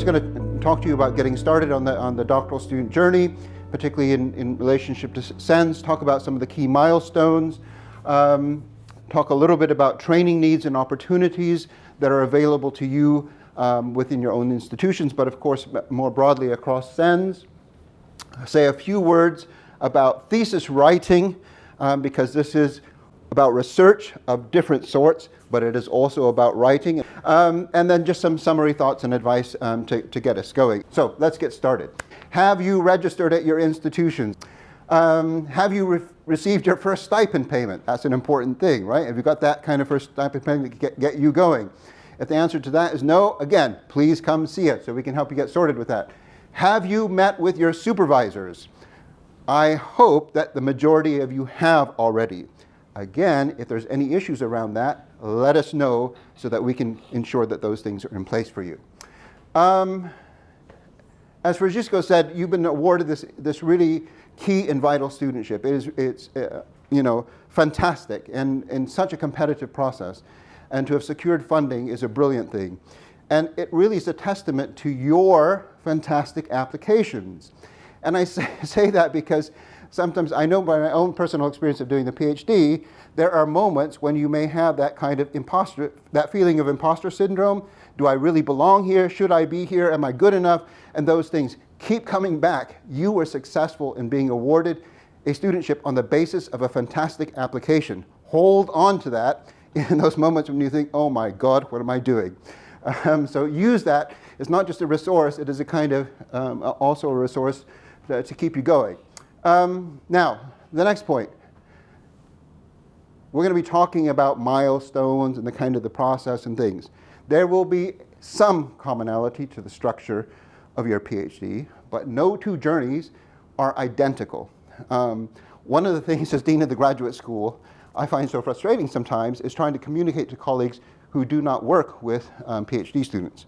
just going to talk to you about getting started on the doctoral student journey, particularly in relationship to SENSS, talk about some of the key milestones, talk a little bit about training needs and opportunities that are available to you within your own institutions, but of course more broadly across SENSS. Say a few words about thesis writing, because this is about research of different sorts, but it is also about writing. And then just some summary thoughts and advice to get us going. So let's get started. Have you registered at your institutions? Have you received your first stipend payment? That's an important thing, right? Have you got that kind of first stipend payment to get you going? If the answer to that is no, again, please come see us so we can help you get sorted with that. Have you met with your supervisors? I hope that the majority of you have already. Again, if there's any issues around that, let us know so that we can ensure that those things are in place for you. As Francisco said, you've been awarded this really key and vital studentship. It's fantastic and such a competitive process. And to have secured funding is a brilliant thing. And it really is a testament to your fantastic applications. And I say that because sometimes I know by my own personal experience of doing the PhD, there are moments when you may have that kind of that feeling of imposter syndrome. Do I really belong here? Should I be here? Am I good enough? And those things keep coming back. You were successful in being awarded a studentship on the basis of a fantastic application. Hold on to that in those moments when you think, oh my God, what am I doing? So use that. It's not just a resource, it is a kind of also a resource to keep you going. Now, the next point. We're going to be talking about milestones and the kind of the process and things. There will be some commonality to the structure of your PhD, but no two journeys are identical. One of the things as Dean of the Graduate School I find so frustrating sometimes is trying to communicate to colleagues who do not work with PhD students,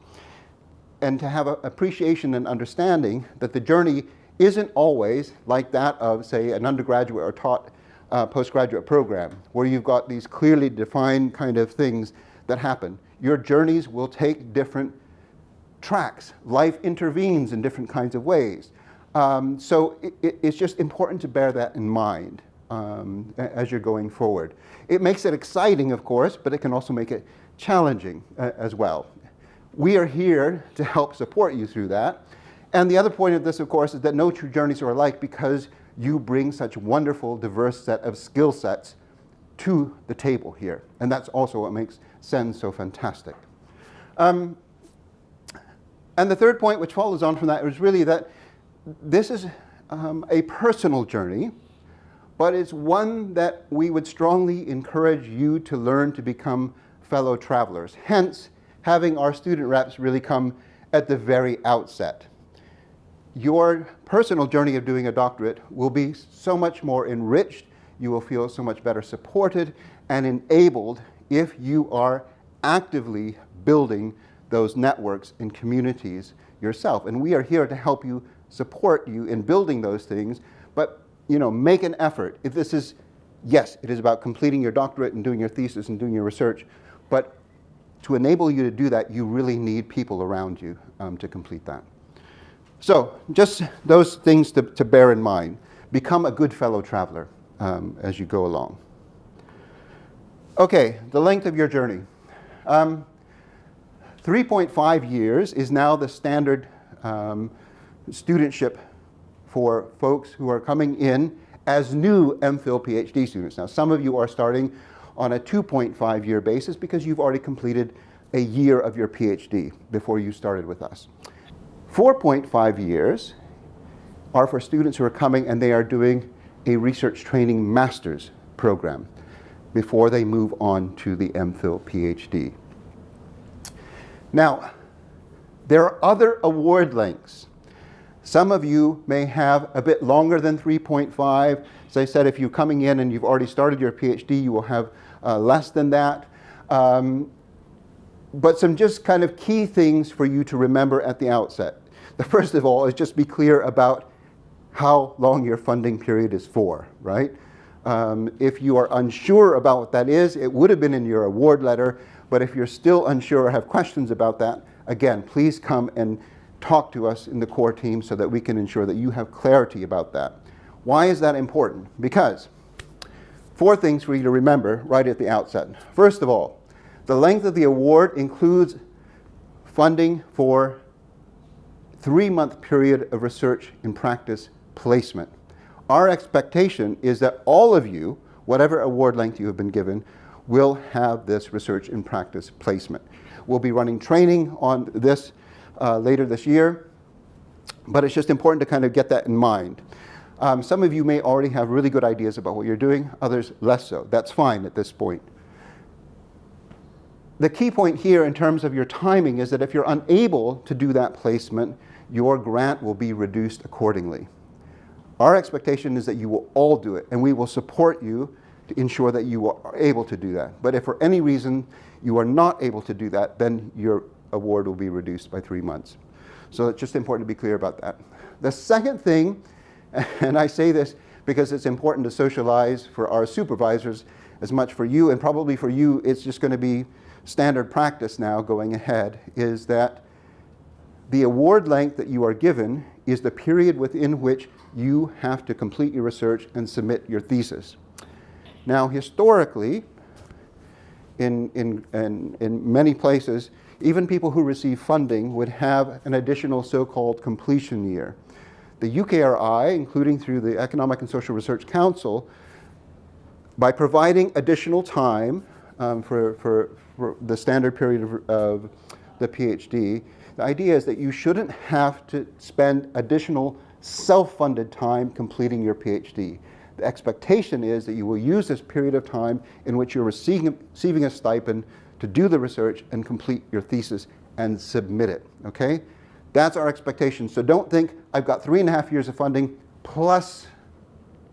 and to have an appreciation and understanding that the journey isn't always like that of, say, an undergraduate or taught postgraduate program, where you've got these clearly defined kind of things that happen. Your journeys will take different tracks. Life intervenes in different kinds of ways. So it's just important to bear that in mind as you're going forward. It makes it exciting, of course, but it can also make it challenging as well. We are here to help support you through that. And the other point of this, of course, is that no two journeys are alike because you bring such wonderful, diverse set of skill sets to the table here. And that's also what makes SENSS so fantastic. And the third point, which follows on from that, is really that this is a personal journey, but it's one that we would strongly encourage you to learn to become fellow travelers. Hence, having our student reps really come at the very outset. Your personal journey of doing a doctorate will be so much more enriched. You will feel so much better supported and enabled if you are actively building those networks and communities yourself. And we are here to help you, support you in building those things, but make an effort. If this is, yes, it is about completing your doctorate and doing your thesis and doing your research, but to enable you to do that, you really need people around you to complete that. So just those things to bear in mind. Become a good fellow traveler as you go along. Okay, the length of your journey. 3.5 years is now the standard studentship for folks who are coming in as new MPhil PhD students. Now, some of you are starting on a 2.5 year basis because you've already completed a year of your PhD before you started with us. 4.5 years are for students who are coming and they are doing a research training master's program before they move on to the MPhil PhD. Now, there are other award lengths. Some of you may have a bit longer than 3.5. As I said, if you're coming in and you've already started your PhD, you will have less than that. But some just kind of key things for you to remember at the outset. The first of all is just be clear about how long your funding period is for, right? If you are unsure about what that is, it would have been in your award letter, but if you're still unsure or have questions about that, again, please come and talk to us in the core team so that we can ensure that you have clarity about that. Why is that important? Because 4 things for you to remember right at the outset. First of all, the length of the award includes funding for 3-month period of research and practice placement. Our expectation is that all of you, whatever award length you have been given, will have this research and practice placement. We'll be running training on this later this year, but it's just important to kind of get that in mind. Some of you may already have really good ideas about what you're doing, others less so. That's fine at this point. The key point here in terms of your timing is that if you're unable to do that placement, your grant will be reduced accordingly. Our expectation is that you will all do it, and we will support you to ensure that you are able to do that. But if for any reason you are not able to do that, then your award will be reduced by 3 months. So it's just important to be clear about that. The second thing, and I say this because it's important to socialize for our supervisors as much for you, and probably for you it's just going to be standard practice now going ahead, is that the award length that you are given is the period within which you have to complete your research and submit your thesis. Now, historically, in many places, even people who receive funding would have an additional so-called completion year. The UKRI, including through the Economic and Social Research Council, by providing additional time for the standard period of the PhD, the idea is that you shouldn't have to spend additional self-funded time completing your PhD. The expectation is that you will use this period of time in which you're receiving a stipend to do the research and complete your thesis and submit it, okay? That's our expectation. So don't think, I've got 3.5 years of funding plus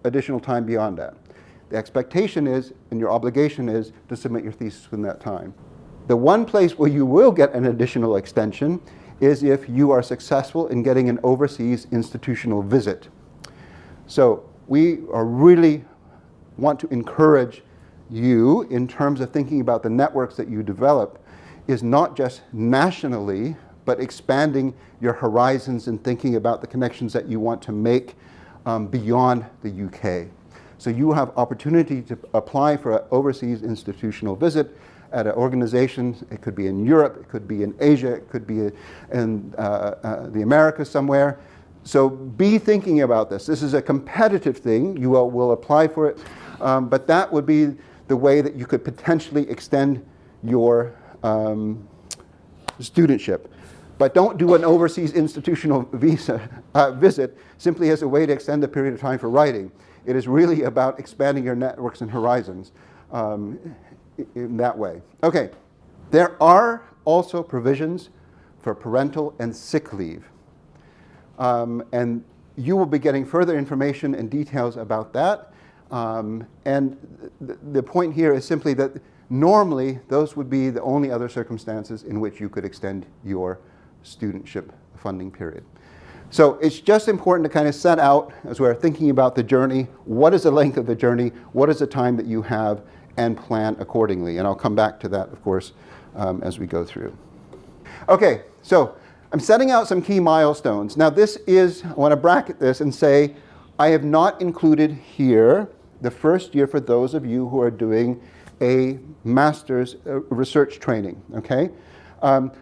additional time beyond that. The expectation is, and your obligation is, to submit your thesis within that time. The one place where you will get an additional extension is if you are successful in getting an overseas institutional visit. So we really want to encourage you in terms of thinking about the networks that you develop is not just nationally, but expanding your horizons and thinking about the connections that you want to make beyond the UK. So you have opportunity to apply for an overseas institutional visit at an organization. It could be in Europe, it could be in Asia, it could be in the Americas somewhere. So be thinking about this. This is a competitive thing. You will apply for it, but that would be the way that you could potentially extend your studentship. But don't do an overseas institutional visit simply as a way to extend the period of time for writing. It is really about expanding your networks and horizons in that way. Okay, there are also provisions for parental and sick leave. And you will be getting further information and details about that. And the point here is simply that normally those would be the only other circumstances in which you could extend your studentship funding period. So it's just important to kind of set out, as we're thinking about the journey, what is the length of the journey, what is the time that you have, and plan accordingly. And I'll come back to that, of course, as we go through. Okay, so I'm setting out some key milestones. Now this is, I want to bracket this and say, I have not included here the first year for those of you who are doing a master's research training, okay?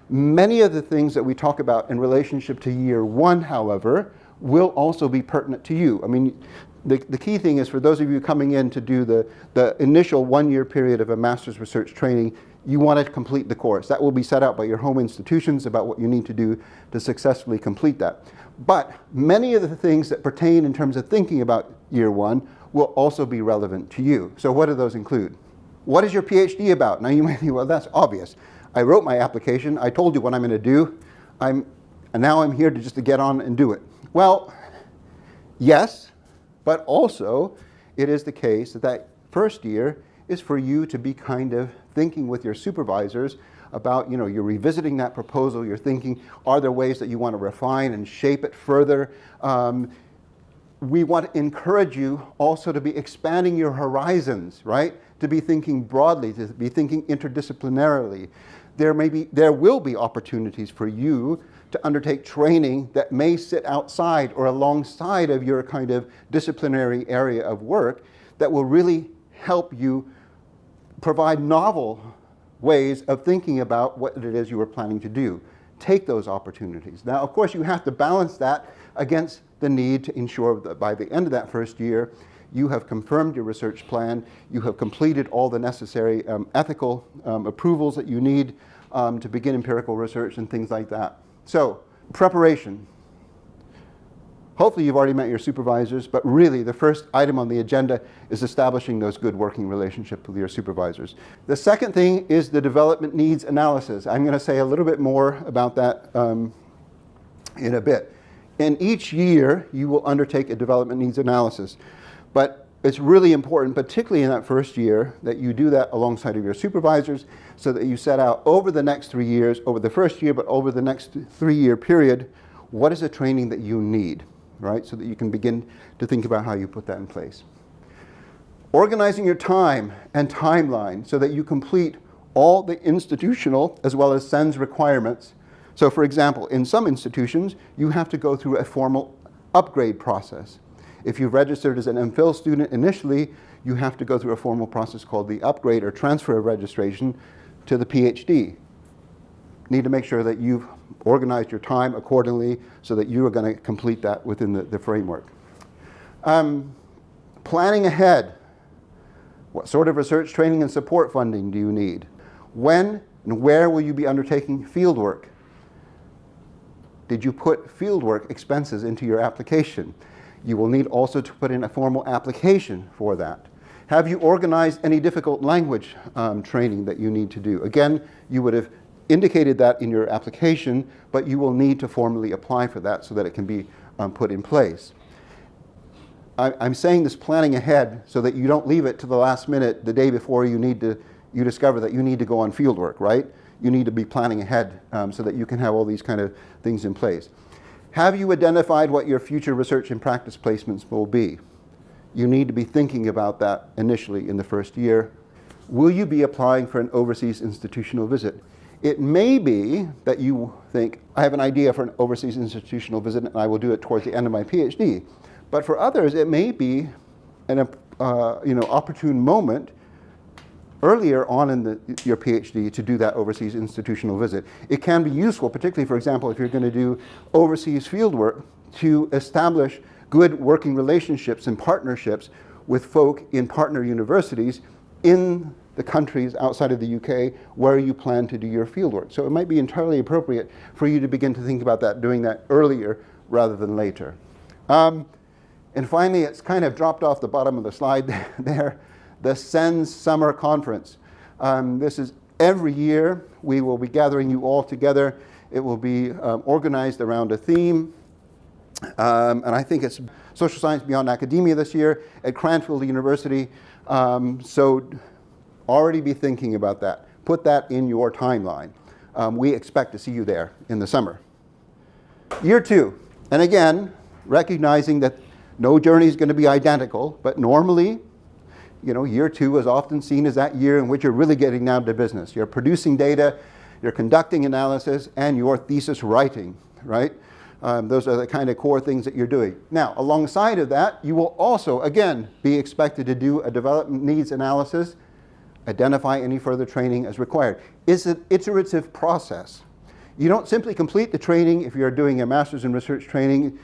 Many of the things that we talk about in relationship to year 1, however, will also be pertinent to you. I mean, the key thing is for those of you coming in to do the initial 1-year period of a master's research training, you want to complete the course. That will be set out by your home institutions about what you need to do to successfully complete that. But many of the things that pertain in terms of thinking about year 1 will also be relevant to you. So what do those include? What is your PhD about? Now you might think, well, that's obvious. I wrote my application, I told you what I'm going to do, and now I'm here to get on and do it. Well, yes, but also it is the case that that first year is for you to be kind of thinking with your supervisors about, you're revisiting that proposal, you're thinking, are there ways that you want to refine and shape it further? We want to encourage you also to be expanding your horizons, right? To be thinking broadly, to be thinking interdisciplinarily. There will be opportunities for you to undertake training that may sit outside or alongside of your kind of disciplinary area of work that will really help you provide novel ways of thinking about what it is you were planning to do. Take those opportunities. Now, of course, you have to balance that against the need to ensure that by the end of that first year, you have confirmed your research plan, you have completed all the necessary ethical approvals that you need to begin empirical research and things like that. So, preparation. Hopefully you've already met your supervisors, but really the first item on the agenda is establishing those good working relationships with your supervisors. The second thing is the development needs analysis. I'm going to say a little bit more about that in a bit. In each year, you will undertake a development needs analysis, but it's really important, particularly in that first year, that you do that alongside of your supervisors so that you set out over the next 3 years, over the first year, but over the next 3-year period, what is the training that you need, right? So that you can begin to think about how you put that in place. Organizing your time and timeline so that you complete all the institutional as well as SENSS requirements. So for example, in some institutions, you have to go through a formal upgrade process. If you've registered as an MPhil student initially, you have to go through a formal process called the upgrade or transfer of registration to the PhD. Need to make sure that you've organized your time accordingly so that you are going to complete that within the framework. Planning ahead. What sort of research training and support funding do you need? When and where will you be undertaking fieldwork? Did you put fieldwork expenses into your application? You will need also to put in a formal application for that. Have you organized any difficult language training that you need to do? Again, you would have indicated that in your application, but you will need to formally apply for that so that it can be put in place. I'm saying this planning ahead so that you don't leave it to the last minute, the day before you discover that you need to go on fieldwork, right? You need to be planning ahead so that you can have all these kind of things in place. Have you identified what your future research and practice placements will be? You need to be thinking about that initially in the first year. Will you be applying for an overseas institutional visit? It may be that you think, I have an idea for an overseas institutional visit and I will do it towards the end of my PhD. But for others, it may be an opportune moment earlier on in your PhD to do that overseas institutional visit. It can be useful, particularly, for example, if you're going to do overseas fieldwork, to establish good working relationships and partnerships with folk in partner universities in the countries outside of the UK where you plan to do your fieldwork. So it might be entirely appropriate for you to begin to think about that, doing that earlier rather than later. And finally, it's kind of dropped off the bottom of the slide there. The SENSS Summer Conference. This is every year. We will be gathering you all together. It will be organized around a theme. And I think it's Social Science Beyond Academia this year at Cranfield University. So already be thinking about that. Put that in your timeline. We expect to see you there in the summer. Year 2. And again, recognizing that no journey is going to be identical, but normally, year 2 is often seen as that year in which you're really getting down to business. You're producing data, you're conducting analysis, and your thesis writing, right? Those are the kind of core things that you're doing. Now, alongside of that, you will also, again, be expected to do a development needs analysis, identify any further training as required. It's an iterative process. You don't simply complete the training if you're doing a master's in research training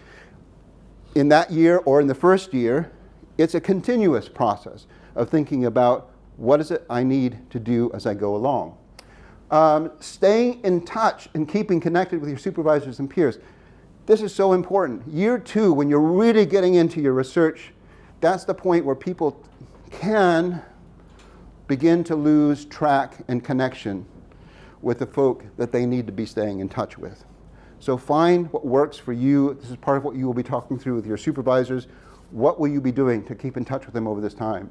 in that year or in the first year. It's a continuous process of thinking about what is it I need to do as I go along. Staying in touch and keeping connected with your supervisors and peers. This is so important. Year 2, when you're really getting into your research, that's the point where people can begin to lose track and connection with the folk that they need to be staying in touch with. So find what works for you. This is part of what you will be talking through with your supervisors. What will you be doing to keep in touch with them over this time?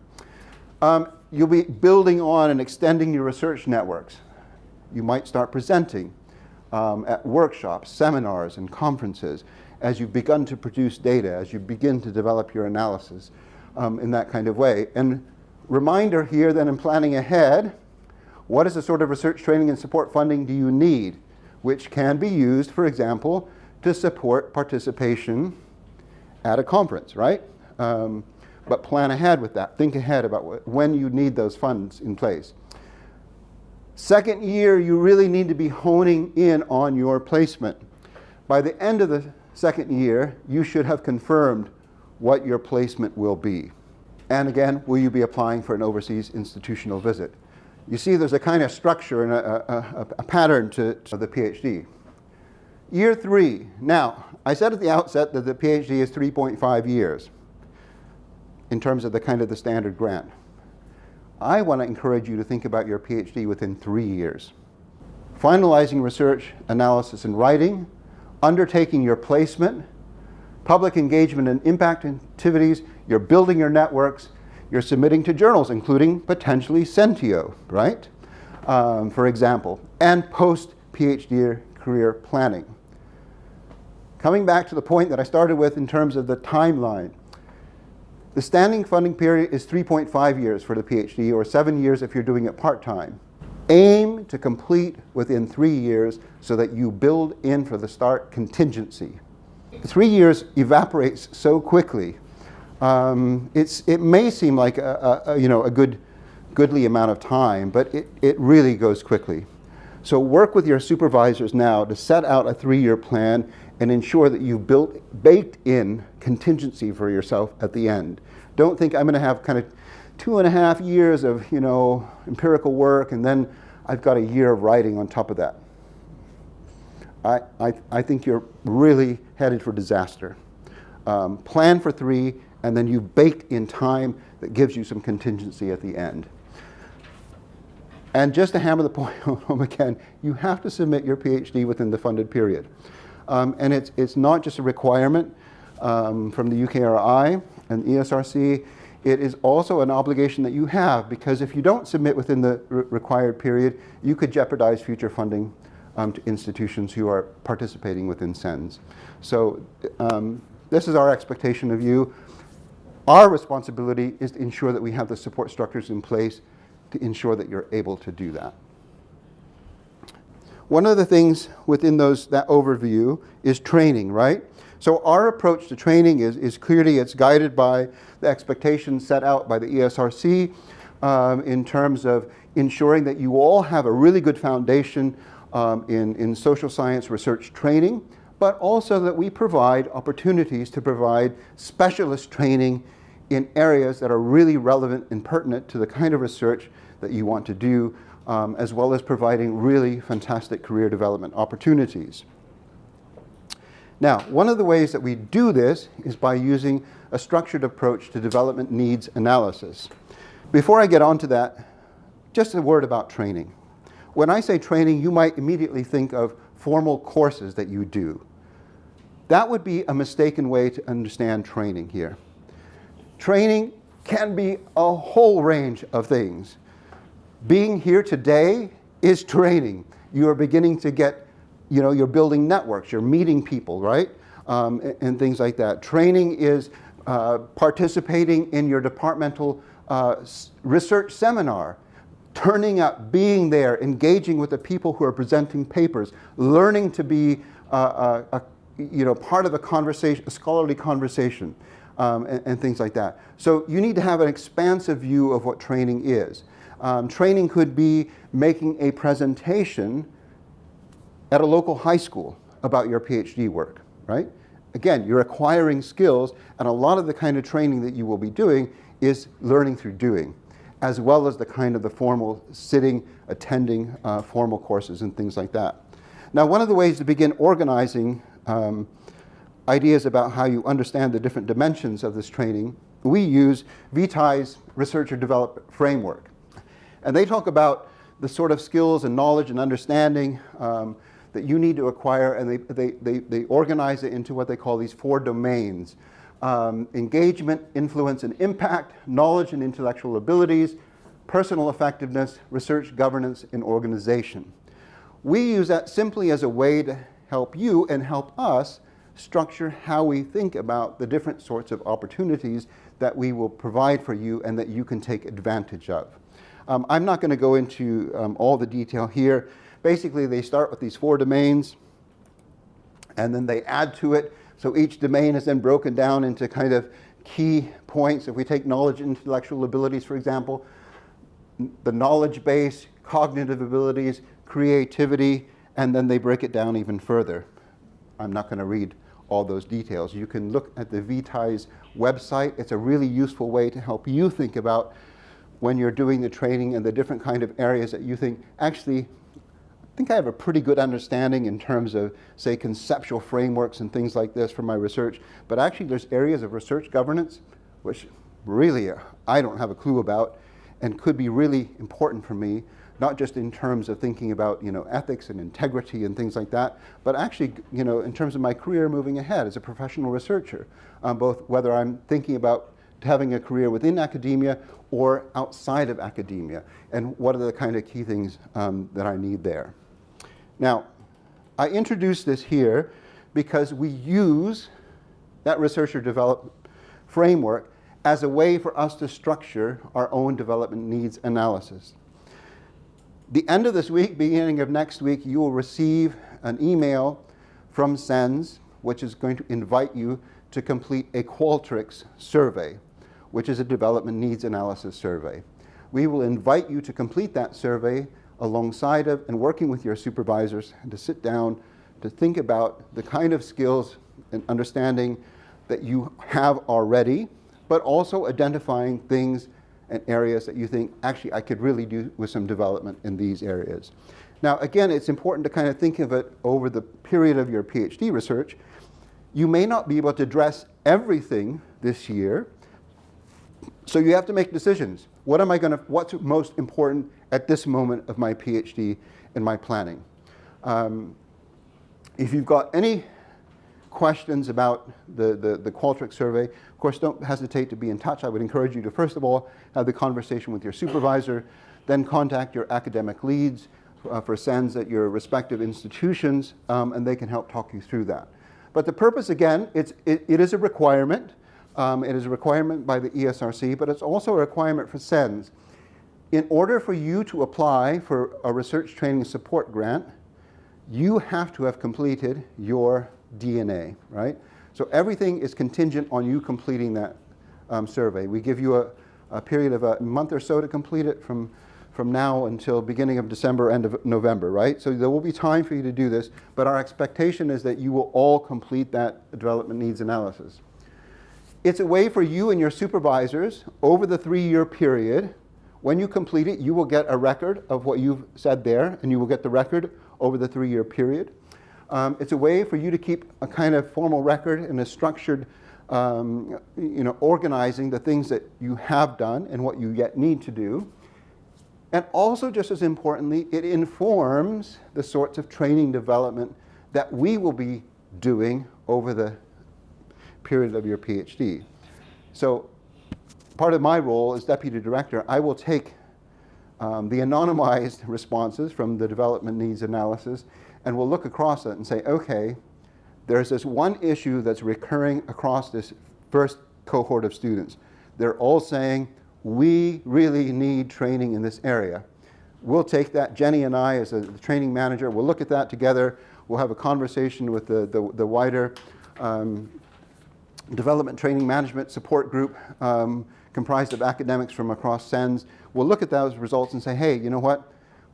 You'll be building on and extending your research networks. You might start presenting at workshops, seminars, and conferences as you've begun to produce data, as you begin to develop your analysis in that kind of way. And reminder here that in planning ahead, what is the sort of research training and support funding do you need? which can be used, for example, to support participation at a conference, right? But plan ahead with that. Think ahead about when you need those funds in place. Second year, you really need to be honing in on your placement. By the end of the second year, you should have confirmed what your placement will be. And again, will you be applying for an overseas institutional visit? You see there's a kind of structure and a pattern to the PhD. Year 3. Now, I said at the outset that the PhD is 3.5 years in terms of the standard grant. I want to encourage you to think about your PhD within 3 years. Finalizing research, analysis, and writing, undertaking your placement, public engagement and impact activities, you're building your networks, you're submitting to journals, including potentially Sentio, right? For example, and post-PhD career planning. Coming back to the point that I started with in terms of the timeline, the standing funding period is 3.5 years for the PhD, or 7 years if you're doing it part-time. Aim to complete within 3 years so that you build in for the start contingency. 3 years evaporates so quickly. It may seem like a goodly amount of time, but it really goes quickly. So work with your supervisors now to set out a 3-year plan and ensure that you've baked in contingency for yourself at the end. Don't think I'm going to have kind of 2.5 years of empirical work and then I've got a year of writing on top of that. I think you're really headed for disaster. Plan for 3, and then you bake in time that gives you some contingency at the end. And just to hammer the point home again, you have to submit your PhD within the funded period. And it's not just a requirement from the UKRI and ESRC, it is also an obligation that you have, because if you don't submit within the required period, you could jeopardize future funding to institutions who are participating within SENSS. So this is our expectation of you. Our responsibility is to ensure that we have the support structures in place to ensure that you're able to do that. One of the things within that overview is training, right? So our approach to training is clearly, it's guided by the expectations set out by the ESRC in terms of ensuring that you all have a really good foundation in social science research training, but also that we provide opportunities to provide specialist training in areas that are really relevant and pertinent to the kind of research that you want to do, as well as providing really fantastic career development opportunities. Now, one of the ways that we do this is by using a structured approach to development needs analysis. Before I get on to that, just a word about training. When I say training, you might immediately think of formal courses that you do. That would be a mistaken way to understand training here. Training can be a whole range of things. Being here today is training. You are beginning to get, you're building networks, you're meeting people, right? And things like that. Training is participating in your departmental research seminar, turning up, being there, engaging with the people who are presenting papers, learning to be part of a conversation, a scholarly conversation, and things like that. So you need to have an expansive view of what training is. Training could be making a presentation at a local high school about your PhD work, right? Again, you're acquiring skills, and a lot of the kind of training that you will be doing is learning through doing, as well as the formal sitting, attending formal courses and things like that. Now, one of the ways to begin organizing ideas about how you understand the different dimensions of this training, we use Vitae's Researcher Development Framework. And they talk about the sort of skills and knowledge and understanding that you need to acquire, and they organize it into what they call these 4 domains. Engagement, influence, and impact, knowledge and intellectual abilities, personal effectiveness, research, governance, and organization. We use that simply as a way to help you and help us structure how we think about the different sorts of opportunities that we will provide for you and that you can take advantage of. I'm not going to go into all the detail here, basically they start with these 4 domains, and then they add to it. So each domain is then broken down into kind of key points. If we take knowledge and intellectual abilities, for example, the knowledge base, cognitive abilities, creativity, and then they break it down even further. I'm not going to read all those details. You can look at the VTI's website. It's a really useful way to help you think about when you're doing the training and the different kind of areas that you think, actually, I think I have a pretty good understanding in terms of, say, conceptual frameworks and things like this for my research, but actually there's areas of research governance which really I don't have a clue about and could be really important for me, not just in terms of thinking about, ethics and integrity and things like that, but actually, in terms of my career moving ahead as a professional researcher, both whether I'm thinking about having a career within academia or outside of academia, and what are the kind of key things that I need there. Now, I introduced this here because we use that researcher development framework as a way for us to structure our own development needs analysis. The end of this week, beginning of next week, you will receive an email from SENSS, which is going to invite you to complete a Qualtrics survey, which is a development needs analysis survey. We will invite you to complete that survey alongside of and working with your supervisors and to sit down to think about the kind of skills and understanding that you have already, but also identifying things and areas that you think, actually, I could really do with some development in these areas. Now, again, it's important to kind of think of it over the period of your PhD research. You may not be able to address everything this year, so you have to make decisions. What's most important at this moment of my PhD and my planning? If you've got any questions about the Qualtrics survey, of course, don't hesitate to be in touch. I would encourage you to, first of all, have the conversation with your supervisor, then contact your academic leads for SENSS at your respective institutions, and they can help talk you through that. But the purpose, again, it is a requirement. It is a requirement by the ESRC, but it's also a requirement for SENSS. In order for you to apply for a research training support grant, you have to have completed your DNA, right? So everything is contingent on you completing that survey. We give you a period of a month or so to complete it from now until beginning of December, end of November, right? So there will be time for you to do this, but our expectation is that you will all complete that development needs analysis. It's a way for you and your supervisors over the 3-year period. When you complete it, you will get a record of what you've said there, and you will get the record over the 3-year period. It's a way for you to keep a kind of formal record and a structured, organizing the things that you have done and what you yet need to do. And also, just as importantly, it informs the sorts of training development that we will be doing over the period of your PhD. So part of my role as deputy director, I will take the anonymized responses from the development needs analysis, and we'll look across it and say, okay, there's this one issue that's recurring across this first cohort of students. They're all saying, we really need training in this area. We'll take that, Jenny and I as the training manager, we'll look at that together, we'll have a conversation with the wider development training management support group comprised of academics from across SENSS. We'll look at those results and say, hey, you know what?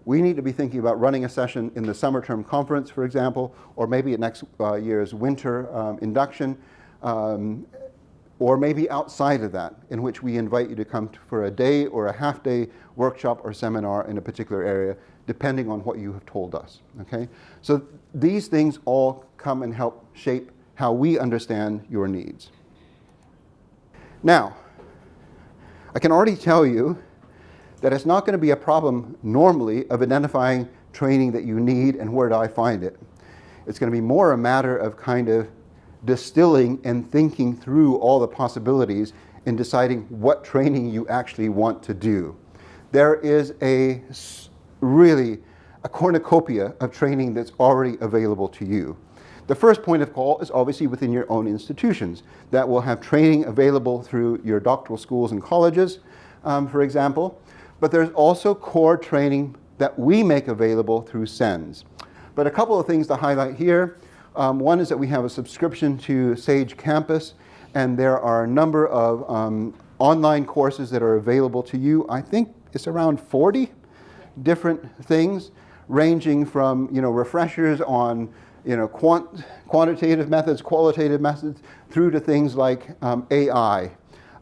We need to be thinking about running a session in the summer term conference, for example, or maybe at next year's winter induction, or maybe outside of that, in which we invite you to come for a day or a half-day workshop or seminar in a particular area, depending on what you have told us, okay? So these things all come and help shape how we understand your needs. Now, I can already tell you that it's not going to be a problem normally of identifying training that you need and where do I find it. It's going to be more a matter of kind of distilling and thinking through all the possibilities and deciding what training you actually want to do. There is really a cornucopia of training that's already available to you. The first point of call is obviously within your own institutions that will have training available through your doctoral schools and colleges, for example. But there's also core training that we make available through SENSS. But a couple of things to highlight here. One is that we have a subscription to Sage Campus, and there are a number of online courses that are available to you. I think it's around 40 different things, ranging from refreshers on quantitative methods, qualitative methods, through to things like AI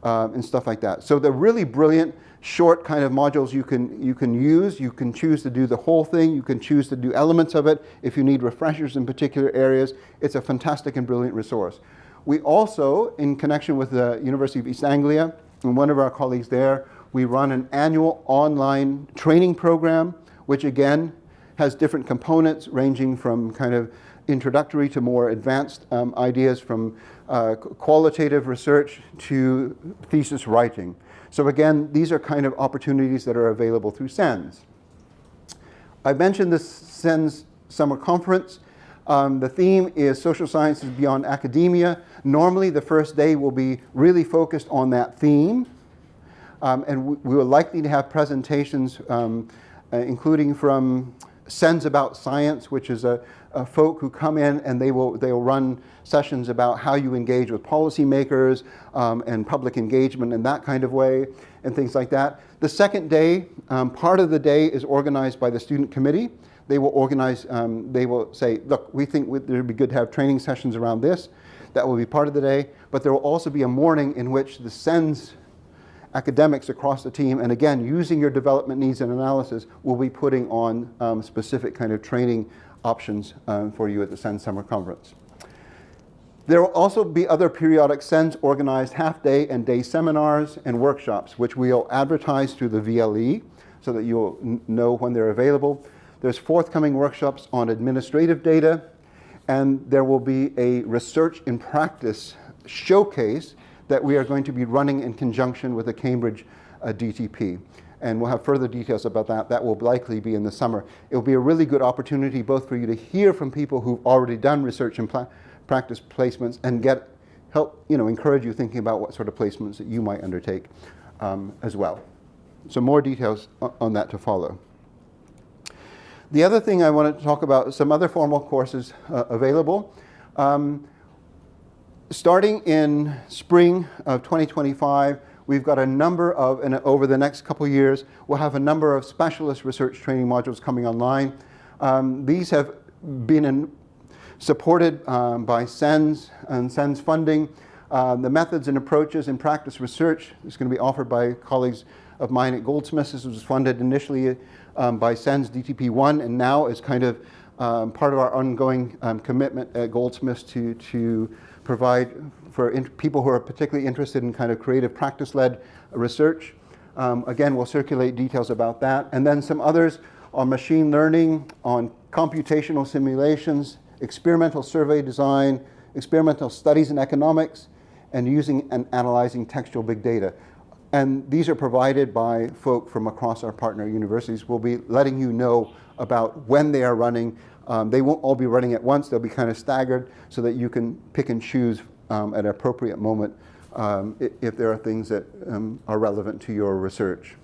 and stuff like that. So they're really brilliant, short kind of modules you can use. You can choose to do the whole thing. You can choose to do elements of it if you need refreshers in particular areas. It's a fantastic and brilliant resource. We also, in connection with the University of East Anglia, and one of our colleagues there, we run an annual online training program, which again has different components ranging from kind of introductory to more advanced ideas, from qualitative research to thesis writing. So again, these are kind of opportunities that are available through SENSS. I mentioned this SENSS Summer Conference. The theme is Social Sciences Beyond Academia. Normally the first day will be really focused on that theme. And we are likely to have presentations including from SENSS About Science, which is a folk who come in and they will run sessions about how you engage with policymakers and public engagement in that kind of way and things like that. The second day, part of the day is organized by the student committee. They will organize, they will say, look, we think it would be good to have training sessions around this. That will be part of the day. But there will also be a morning in which the SENSS academics across the team, and again, using your development needs and analysis, will be putting on specific kind of training options for you at the SENSS Summer Conference. There will also be other periodic SENSS organized half-day and day seminars and workshops, which we'll advertise through the VLE so that you'll know when they're available. There's forthcoming workshops on administrative data, and there will be a research in practice showcase that we are going to be running in conjunction with the Cambridge DTP. And we'll have further details about that. That will likely be in the summer. It will be a really good opportunity both for you to hear from people who've already done research and practice placements and help encourage you thinking about what sort of placements that you might undertake as well. So more details on that to follow. The other thing I wanted to talk about is some other formal courses available. Starting in spring of 2025, we've got a number of, and over the next couple of years, we'll have a number of specialist research training modules coming online. These have been supported by SENSS and SENSS funding. The methods and approaches in practice research is going to be offered by colleagues of mine at Goldsmiths. This was funded initially by SENSS DTP1 and now is kind of part of our ongoing commitment at Goldsmiths to provide for people who are particularly interested in kind of creative practice-led research. Again, we'll circulate details about that. And then some others on machine learning, on computational simulations, experimental survey design, experimental studies in economics, and using and analyzing textual big data. And these are provided by folk from across our partner universities. We'll be letting you know about when they are running. They won't all be running at once. They'll be kind of staggered so that you can pick and choose at an appropriate moment if there are things that are relevant to your research.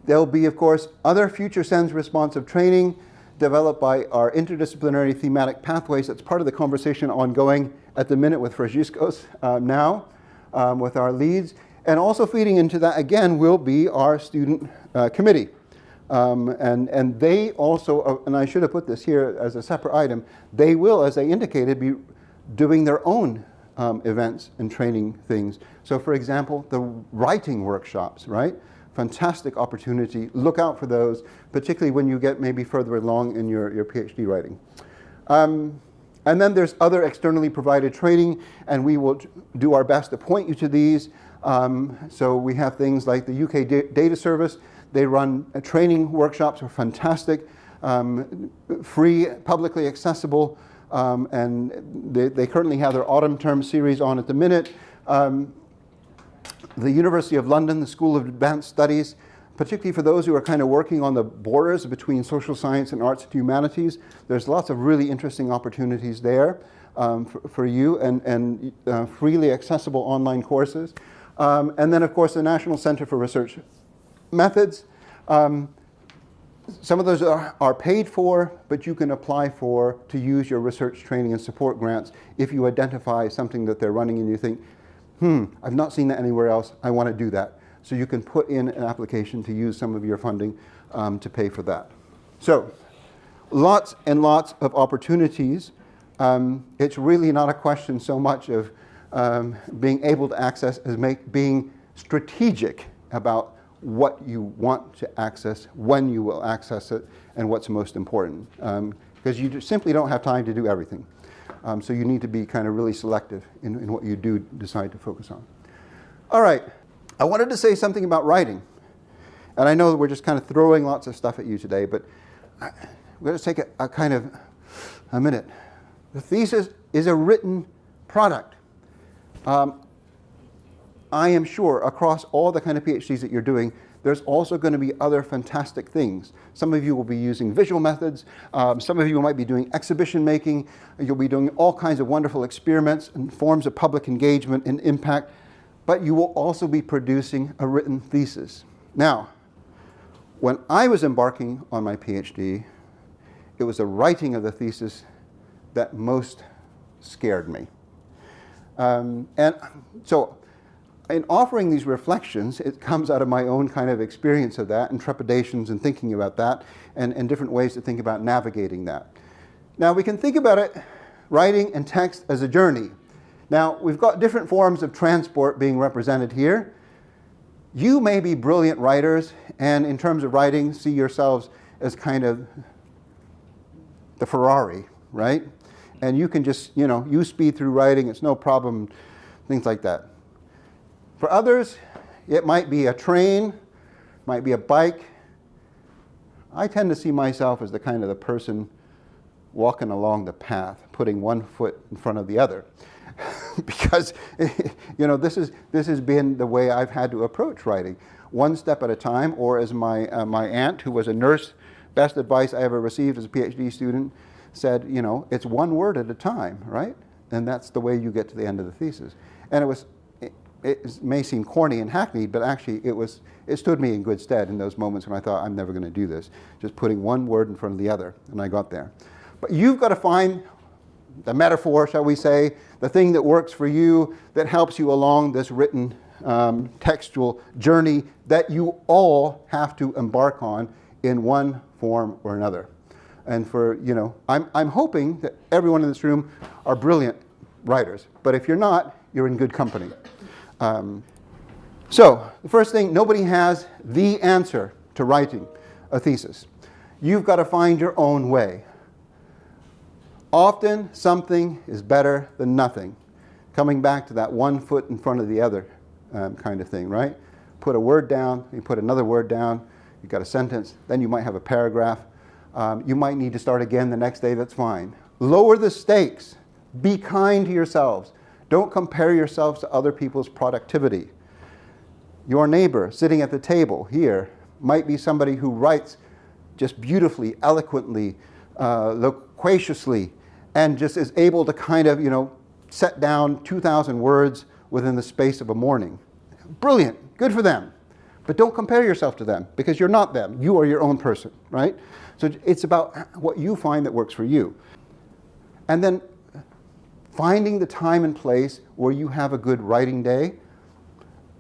There'll be, of course, other future SENSS responsive training developed by our interdisciplinary thematic pathways. That's part of the conversation ongoing at the minute with Francisco's now with our leads. And also feeding into that, again, will be our student committee. And they also, and I should have put this here as a separate item, they will, as I indicated, be doing their own events and training things. So for example, the writing workshops, right? Fantastic opportunity. Look out for those, particularly when you get maybe further along in your PhD writing. And then there's other externally provided training, and we will do our best to point you to these. So we have things like the UK Data Service. They run training workshops, are fantastic, free, publicly accessible, and they currently have their autumn term series on at the minute. The University of London, the School of Advanced Studies, particularly for those who are kind of working on the borders between social science and arts and humanities, there's lots of really interesting opportunities there for you, and freely accessible online courses. And then, of course, the National Center for Research Methods. Some of those are paid for, but you can apply for to use your research training and support grants if you identify something that they're running and you think, I've not seen that anywhere else, I want to do that. So you can put in an application to use some of your funding to pay for that. So lots and lots of opportunities. It's really not a question so much of being able to access as being strategic about what you want to access, when you will access it, and what's most important. Because you simply don't have time to do everything. So you need to be kind of really selective in what you do decide to focus on. All right, I wanted to say something about writing. And I know that we're just kind of throwing lots of stuff at you today, but we're going to take a minute. The thesis is a written product. I am sure across all the kind of PhDs that you're doing, there's also going to be other fantastic things. Some of you will be using visual methods. Some of you might be doing exhibition making. You'll be doing all kinds of wonderful experiments and forms of public engagement and impact. But you will also be producing a written thesis. Now, when I was embarking on my PhD, it was the writing of the thesis that most scared me. And so in offering these reflections, it comes out of my own kind of experience of that and trepidations and thinking about that and different ways to think about navigating that. Now, we can think about it, writing and text as a journey. Now, we've got different forms of transport being represented here. You may be brilliant writers, and in terms of writing, see yourselves as kind of the Ferrari, right? And you can just, you speed through writing, it's no problem, things like that. For others, it might be a train, might be a bike. I tend to see myself as the kind of the person walking along the path, putting one foot in front of the other. Because, this has been the way I've had to approach writing. One step at a time, or as my aunt, who was a nurse, best advice I ever received as a PhD student, said, it's one word at a time, right? And that's the way you get to the end of the thesis. And it may seem corny and hackneyed, but actually it stood me in good stead in those moments when I thought, I'm never going to do this. Just putting one word in front of the other, and I got there. But you've got to find the metaphor, shall we say, the thing that works for you, that helps you along this written textual journey that you all have to embark on in one form or another. And I'm hoping that everyone in this room are brilliant writers. But if you're not, you're in good company. So the first thing, nobody has the answer to writing a thesis. You've got to find your own way. Often something is better than nothing. Coming back to that one foot in front of the other kind of thing, right? Put a word down, you put another word down, you've got a sentence, then you might have a paragraph. You might need to start again the next day, that's fine. Lower the stakes. Be kind to yourselves. Don't compare yourselves to other people's productivity. Your neighbor sitting at the table here might be somebody who writes just beautifully, eloquently, loquaciously, and just is able to kind of, set down 2,000 words within the space of a morning. Brilliant, good for them. But don't compare yourself to them, because you're not them. You are your own person, right? So it's about what you find that works for you. And then finding the time and place where you have a good writing day.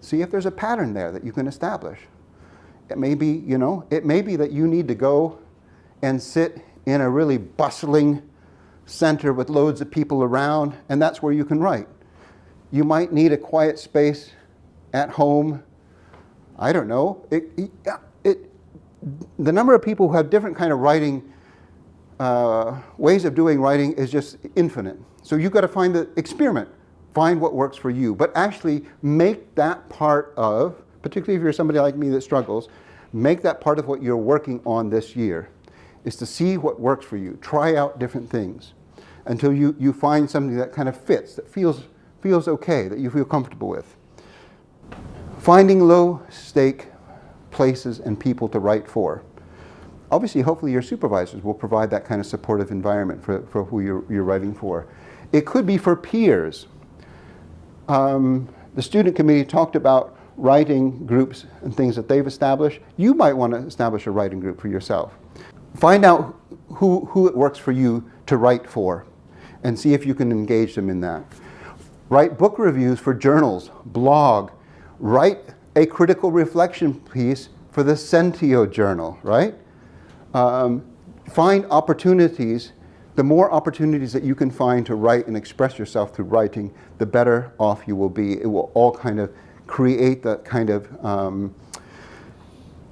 See if there's a pattern there that you can establish. It may be, it may be that you need to go and sit in a really bustling center with loads of people around, and that's where you can write. You might need a quiet space at home. I don't know. The number of people who have different kind of writing, ways of doing writing is just infinite. So you've got to find the experiment, find what works for you, but actually make that part of, particularly if you're somebody like me that struggles, make that part of what you're working on this year, is to see what works for you. Try out different things until you find something that kind of fits, that feels okay, that you feel comfortable with. Finding low-stake places and people to write for. Obviously, hopefully your supervisors will provide that kind of supportive environment for who you're writing for. It could be for peers. The student committee talked about writing groups and things that they've established, you might want to establish a writing group for yourself. Find out who it works for you to write for, and see if you can engage them in that. Write book reviews for journals, blog, write a critical reflection piece for the Sentio journal, right? Find opportunities. The more opportunities that you can find to write and express yourself through writing, the better off you will be. It will all kind of create that kind of,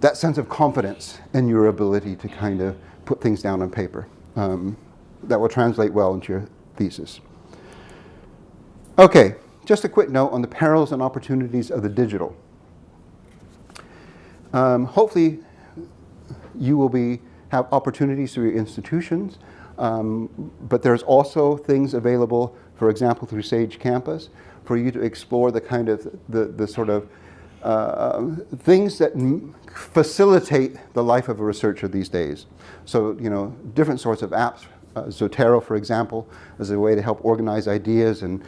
that sense of confidence in your ability to kind of put things down on paper. That will translate well into your thesis. Okay, just a quick note on the perils and opportunities of the digital. Hopefully you will have opportunities through your institutions, but there's also things available, for example, through Sage Campus, for you to explore the kind of, the sort of things that facilitate the life of a researcher these days. So, you know, different sorts of apps, Doctoral, for example, as a way to help organize ideas and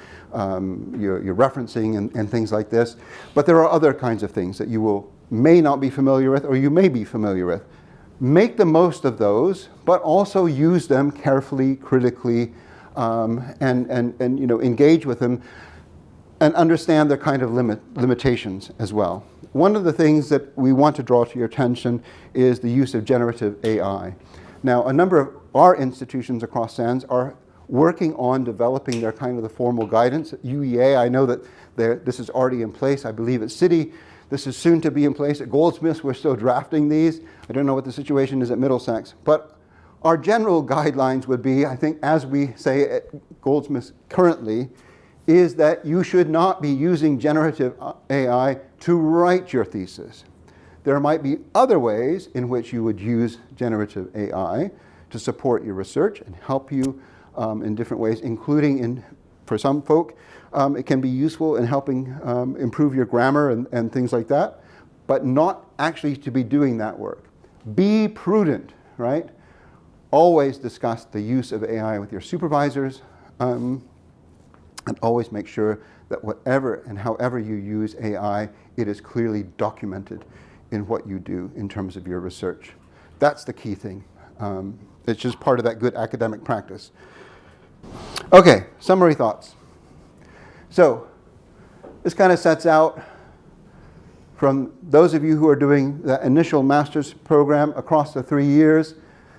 your referencing and things like this. But there are other kinds of things that you may not be familiar with, or you may be familiar with. Make the most of those, but also use them carefully, critically, and you know, engage with them and understand their kind of limitations as well. One of the things that we want to draw to your attention is the use of generative AI. Now, a number of our institutions across SENS are working on developing their kind of the formal guidance. At UEA, I know that this is already in place. I believe at City, this is soon to be in place. At Goldsmiths, we're still drafting these. I don't know what the situation is at Middlesex. But our general guidelines would be, I think, as we say at Goldsmiths currently, is that you should not be using generative AI to write your thesis. There might be other ways in which you would use generative AI to support your research and help you in different ways, including for some folk, it can be useful in helping improve your grammar and things like that, but not actually to be doing that work. Be prudent, right? Always discuss the use of AI with your supervisors, and always make sure that whatever and however you use AI, it is clearly documented in what you do in terms of your research. That's the key thing. It's just part of that good academic practice. Okay, summary thoughts. So, this kind of sets out, from those of you who are doing the initial master's program across the 3 years,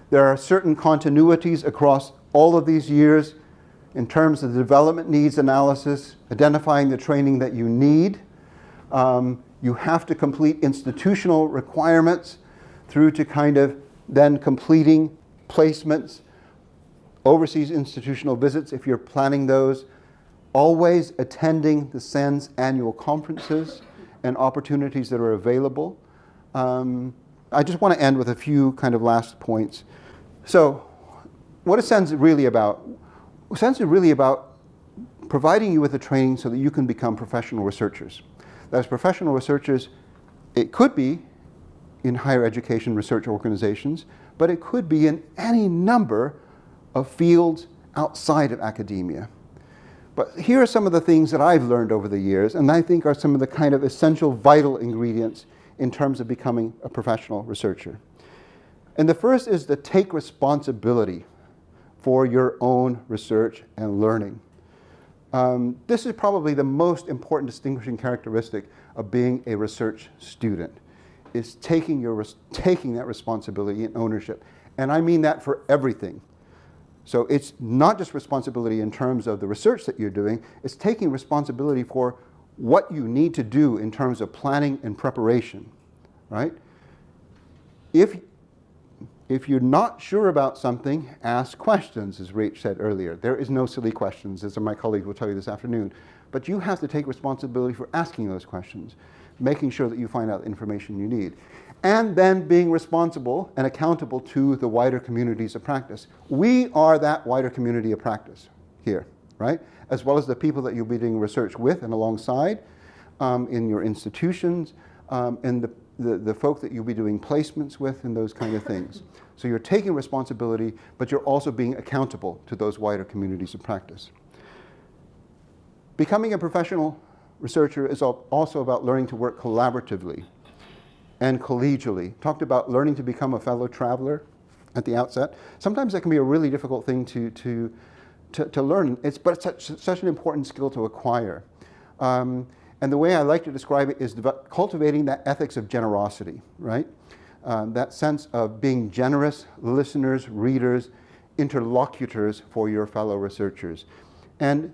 there are certain continuities across all of these years in terms of the development needs analysis, identifying the training that you need. You have to complete institutional requirements through to kind of then completing placements, overseas institutional visits if you're planning those, always attending the SENS annual conferences and opportunities that are available. I just want to end with a few kind of last points. So, what is SENS really about? SENS is really about providing you with the training so that you can become professional researchers. As professional researchers, it could be in higher education research organizations, but it could be in any number of fields outside of academia. But here are some of the things that I've learned over the years, and I think are some of the kind of essential, vital ingredients in terms of becoming a professional researcher. And the first is to take responsibility for your own research and learning. This is probably the most important distinguishing characteristic of being a research student, is taking that responsibility and ownership. And I mean that for everything. So it's not just responsibility in terms of the research that you're doing, it's taking responsibility for what you need to do in terms of planning and preparation, right? If you're not sure about something, ask questions, as Rach said earlier. There is no silly questions, as my colleague will tell you this afternoon. But you have to take responsibility for asking those questions, making sure that you find out the information you need. And then being responsible and accountable to the wider communities of practice. We are that wider community of practice here, right? As well as the people that you'll be doing research with and alongside in your institutions, and the folk that you'll be doing placements with and those kind of things. So you're taking responsibility, but you're also being accountable to those wider communities of practice. Becoming a professional researcher is also about learning to work collaboratively and collegially. Talked about learning to become a fellow traveler at the outset. Sometimes that can be a really difficult thing to learn, but it's such an important skill to acquire. And the way I like to describe it is cultivating that ethics of generosity, right? That sense of being generous listeners, readers, interlocutors for your fellow researchers. And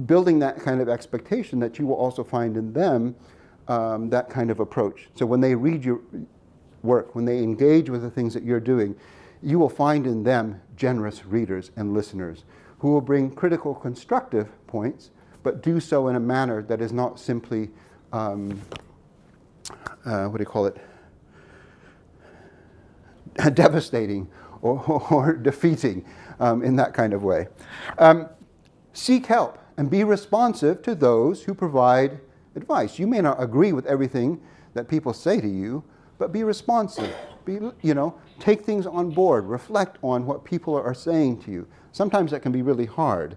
building that kind of expectation that you will also find in them that kind of approach. So when they read your work, when they engage with the things that you're doing, you will find in them generous readers and listeners who will bring critical, constructive points, but do so in a manner that is not simply, devastating or defeating in that kind of way. Seek help and be responsive to those who provide advice. You may not agree with everything that people say to you, but be responsive. Take things on board. Reflect on what people are saying to you. Sometimes that can be really hard.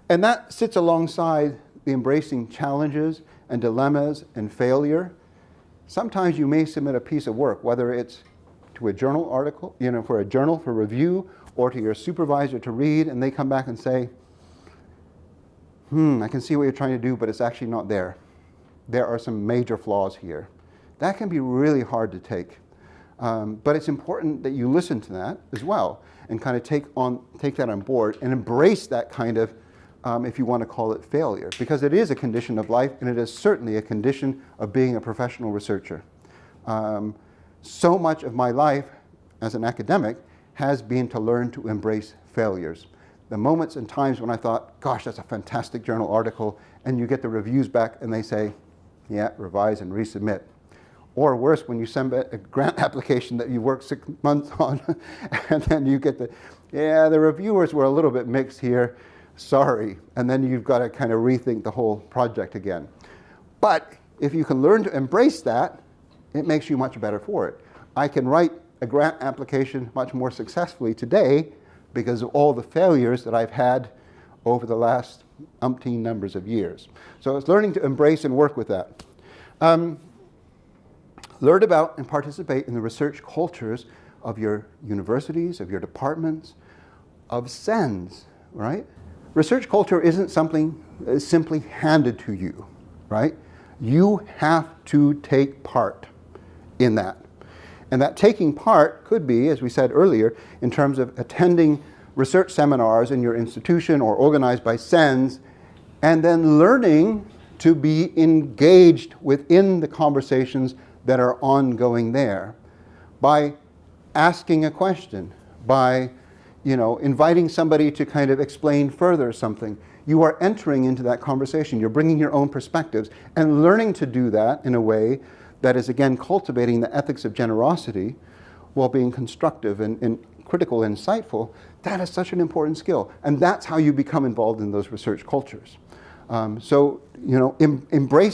And that sits alongside the embracing challenges and dilemmas and failure. Sometimes you may submit a piece of work, whether it's to a journal article, for a journal for review, or to your supervisor to read, and they come back and say, I can see what you're trying to do, but it's actually not there. There are some major flaws here. That can be really hard to take. But it's important that you listen to that as well and kind of take that on board and embrace that kind of, if you want to call it, failure, because it is a condition of life, and it is certainly a condition of being a professional researcher. So much of my life as an academic has been to learn to embrace failures. The moments and times when I thought, gosh, that's a fantastic journal article, and you get the reviews back and they say, yeah, revise and resubmit. Or worse, when you send a grant application that you worked 6 months on, and then you get the reviewers were a little bit mixed here, sorry. And then you've got to kind of rethink the whole project again. But if you can learn to embrace that, it makes you much better for it. I can write a grant application much more successfully today because of all the failures that I've had over the last umpteen numbers of years. So it's learning to embrace and work with that. Learn about and participate in the research cultures of your universities, of your departments, of SENSS, right? Research culture isn't something that is simply handed to you, right? You have to take part in that. And that taking part could be, as we said earlier, in terms of attending research seminars in your institution or organized by SENSS, and then learning to be engaged within the conversations that are ongoing there by asking a question, by inviting somebody to kind of explain further something. You are entering into that conversation. You're bringing your own perspectives and learning to do that in a way that is, again, cultivating the ethics of generosity while being constructive and critical and insightful. That is such an important skill. And that's how you become involved in those research cultures. Embrace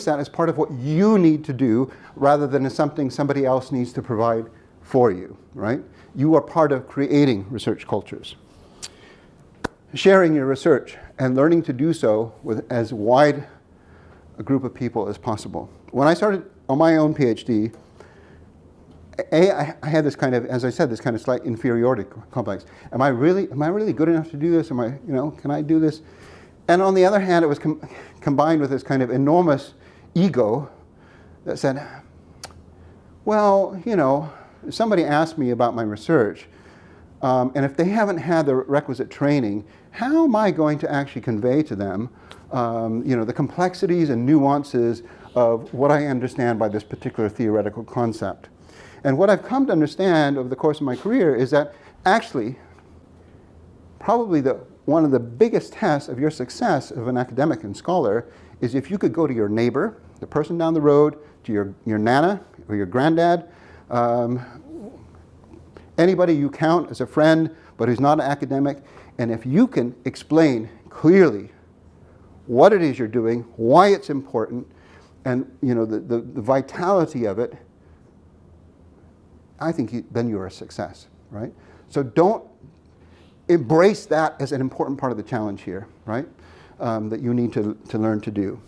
that as part of what you need to do rather than as something somebody else needs to provide for you, right? You are part of creating research cultures. Sharing your research and learning to do so with as wide a group of people as possible. When I started on my own PhD, I had this kind of, as I said, this kind of slight inferiority complex. Am I really good enough to do this? Can I do this? And on the other hand, it was combined with this kind of enormous ego that said, well, if somebody asked me about my research, and if they haven't had the requisite training, how am I going to actually convey to them, the complexities and nuances of what I understand by this particular theoretical concept? And what I've come to understand over the course of my career is that actually, probably one of the biggest tests of your success of an academic and scholar is if you could go to your neighbor, the person down the road, to your nana or your granddad, anybody you count as a friend but who's not an academic, and if you can explain clearly what it is you're doing, why it's important, and the vitality of it, I think then you're a success, right? So don't embrace that as an important part of the challenge here, right? That you need to learn to do.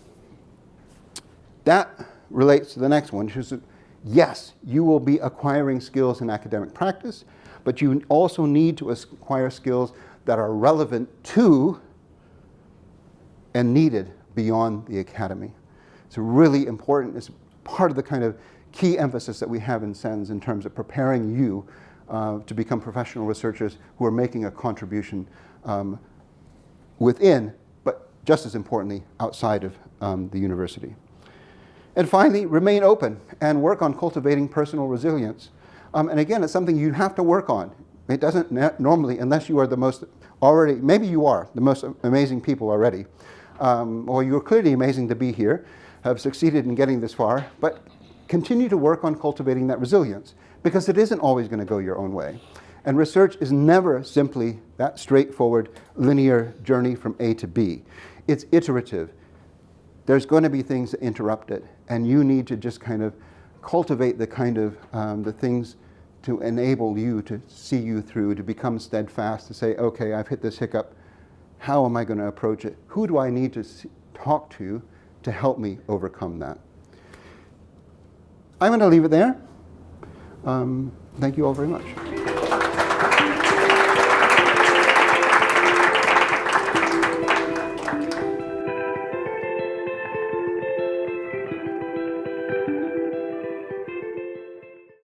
That relates to the next one, which is that, yes, you will be acquiring skills in academic practice, but you also need to acquire skills that are relevant to and needed beyond the academy. It's really important. It's part of the kind of key emphasis that we have in SENSS in terms of preparing you to become professional researchers who are making a contribution within, but just as importantly, outside of the university. And finally, remain open and work on cultivating personal resilience. And again, it's something you have to work on. It doesn't normally, unless you are the most already, maybe you are the most amazing people already, or you're clearly amazing to be here, have succeeded in getting this far, but continue to work on cultivating that resilience, because it isn't always going to go your own way. And research is never simply that straightforward, linear journey from A to B. It's iterative. There's going to be things that interrupt it, and you need to just kind of cultivate the kind of the things to enable you to see you through, to become steadfast, to say, okay, I've hit this hiccup. How am I going to approach it? Who do I need to talk to help me overcome that? I'm going to leave it there. Thank you all very much.